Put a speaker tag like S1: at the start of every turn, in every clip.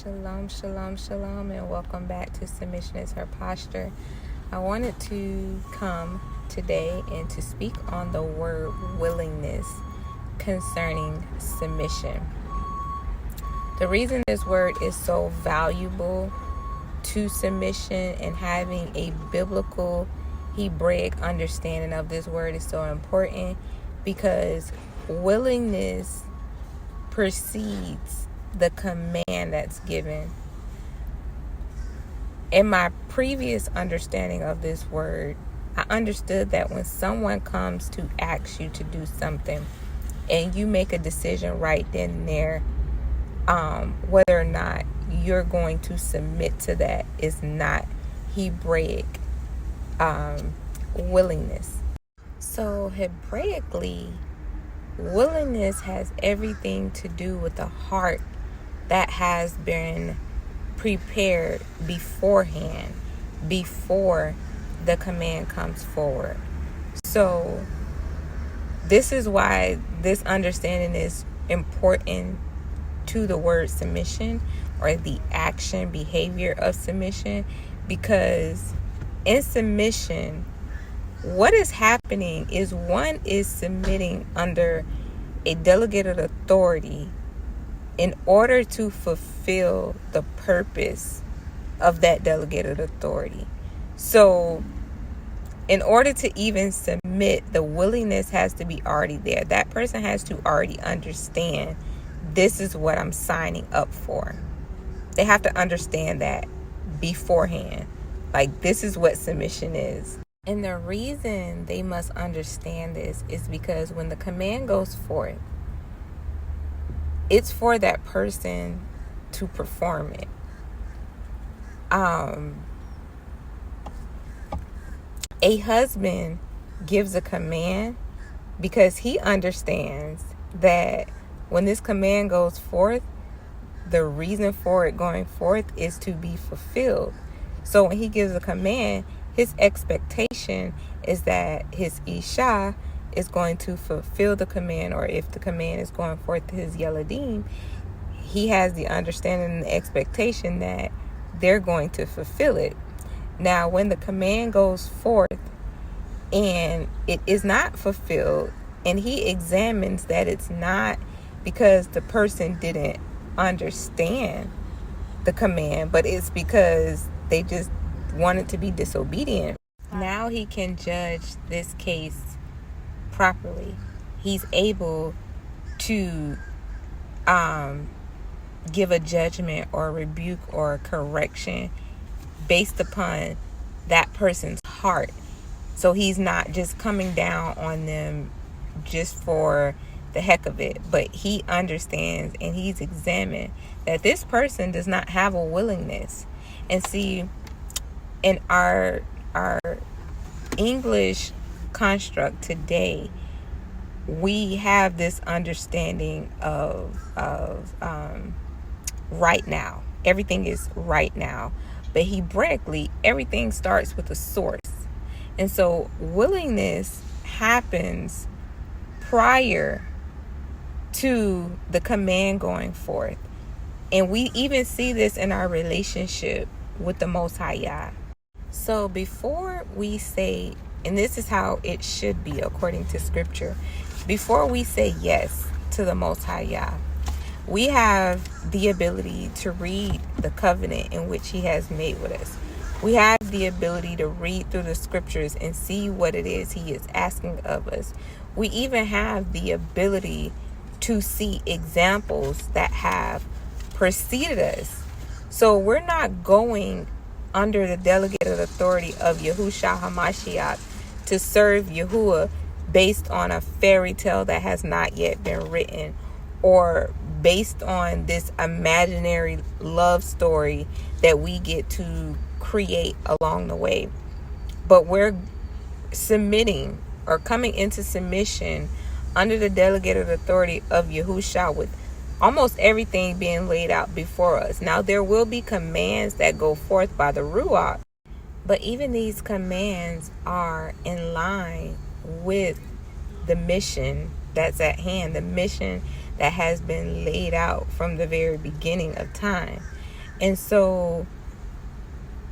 S1: Shalom, shalom, shalom, and welcome back to Submission is Her Posture. I wanted to come today and to speak on the word willingness concerning submission. The reason this word is so valuable to submission and having a biblical Hebraic understanding of this word is so important because willingness precedes the command that's given. In my previous understanding of this word, I understood that when someone comes to ask you to do something and you make a decision right then and there, whether or not you're going to submit to that is not Hebraic willingness. So Hebraically, willingness has everything to do with the heart that has been prepared beforehand, before the command comes forward. So this is why this understanding is important to the word submission, or the action behavior of submission, because in submission, what is happening is one is submitting under a delegated authority in order to fulfill the purpose of that delegated authority. So in order to even submit, the willingness has to be already there. That person has to already understand, this is what I'm signing up for. They have to understand that beforehand. Like, this is what submission is. And the reason they must understand this is because when the command goes forth, it's for that person to perform it. A husband gives a command because he understands that when this command goes forth, the reason for it going forth is to be fulfilled. So when he gives a command, his expectation is that his Isha is going to fulfill the command, or if the command is going forth to his Yeladim, he has the understanding and the expectation that they're going to fulfill it. Now, when the command goes forth and it is not fulfilled, and he examines that it's not because the person didn't understand the command, but it's because they just wanted to be disobedient, now he can judge this case properly. He's able to give a judgment or a rebuke or a correction based upon that person's heart. So he's not just coming down on them just for the heck of it, but he understands and he's examined that this person does not have a willingness. And see, in our English construct today, we have this understanding of right now. Everything is right now. But Hebraically, everything starts with a source. And so willingness happens prior to the command going forth. And we even see this in our relationship with the Most High Yah. So before we say, and this is how it should be according to scripture, before we say yes to the Most High Yah, we have the ability to read the covenant in which he has made with us. We have the ability to read through the scriptures and see what it is he is asking of us. We even have the ability to see examples that have preceded us. So we're not going under the delegated authority of Yahushua HaMashiach to serve Yahuwah based on a fairy tale that has not yet been written, or based on this imaginary love story that we get to create along the way. But we're submitting or coming into submission under the delegated authority of Yahushua, with almost everything being laid out before us. Now, there will be commands that go forth by the Ruach, but even these commands are in line with the mission that's at hand, the mission that has been laid out from the very beginning of time. And so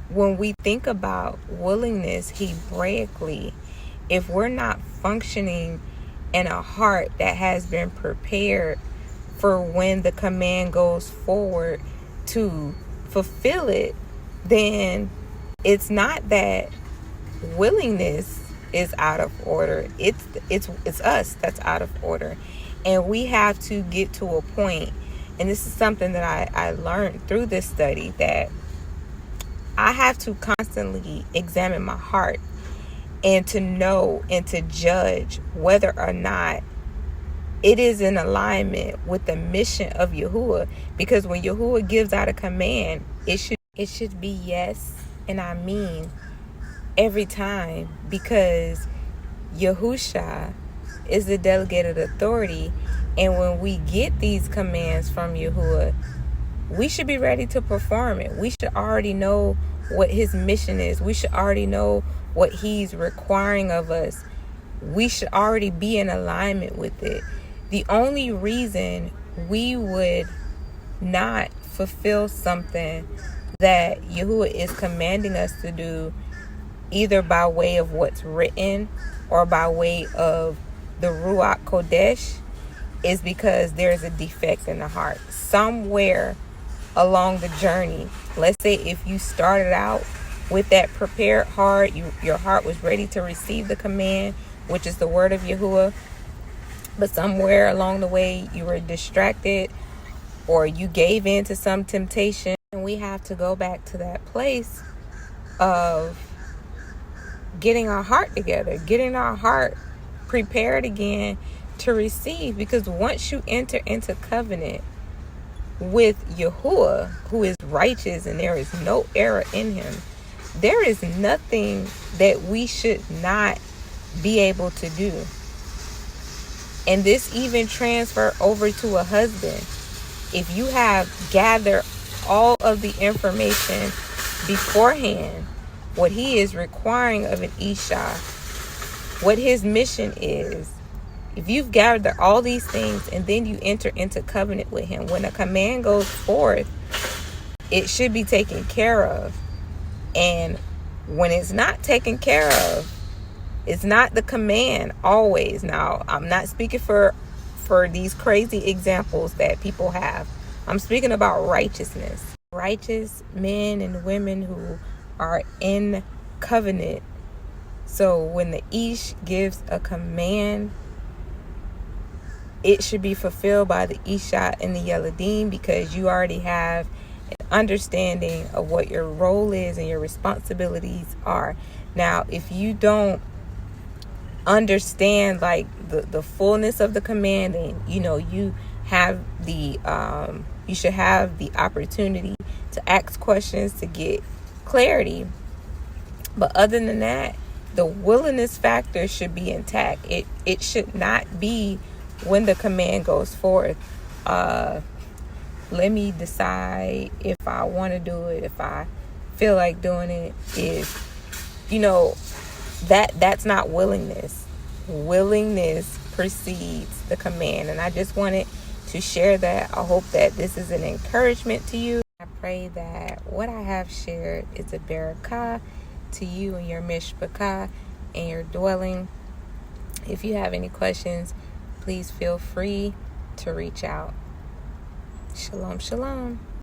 S1: when we think about willingness Hebraically, if we're not functioning in a heart that has been prepared for when the command goes forward to fulfill it, then it's not that willingness is out of order. It's us that's out of order. And we have to get to a point, and this is something that I learned through this study, that I have to constantly examine my heart and to know and to judge whether or not it is in alignment with the mission of Yahuwah. Because when Yahuwah gives out a command, it should be yes, and I mean every time, because Yahusha is the delegated authority. And when we get these commands from Yahuwah, we should be ready to perform it. We should already know what his mission is. We should already know what he's requiring of us. We should already be in alignment with it. The only reason we would not fulfill something that Yahuwah is commanding us to do, either by way of what's written or by way of the Ruach Kodesh, is because there's a defect in the heart. Somewhere along the journey, let's say if you started out with that prepared heart, your heart was ready to receive the command, which is the word of Yahuwah, but somewhere along the way you were distracted or you gave in to some temptation. And we have to go back to that place of getting our heart together, getting our heart prepared again to receive. Because once you enter into covenant with Yahuwah, who is righteous and there is no error in him, there is nothing that we should not be able to do. And this even transfer over to a husband. If you have gathered all of the information beforehand, what he is requiring of an Isha, what his mission is, if you've gathered all these things and then you enter into covenant with him, when a command goes forth, it should be taken care of. And when it's not taken care of, it's not the command always. Now, I'm not speaking for these crazy examples that people have. I'm speaking about righteousness. Righteous men and women who are in covenant. So when the Ish gives a command, it should be fulfilled by the Isha and the Yeladim, because you already have an understanding of what your role is and your responsibilities are. Now, if you don't understand like the fullness of the command, and you have the you should have the opportunity to ask questions to get clarity. But other than that, the willingness factor should be intact. It should not be when the command goes forth, let me decide if I want to do it, if I feel like doing it. Is that's not willingness. Willingness precedes the command. And I just wanted to share that. I hope that this is an encouragement to you. I pray that what I have shared is a barakah to you and your mishpachah and your dwelling. If you have any questions, please feel free to reach out. Shalom, shalom.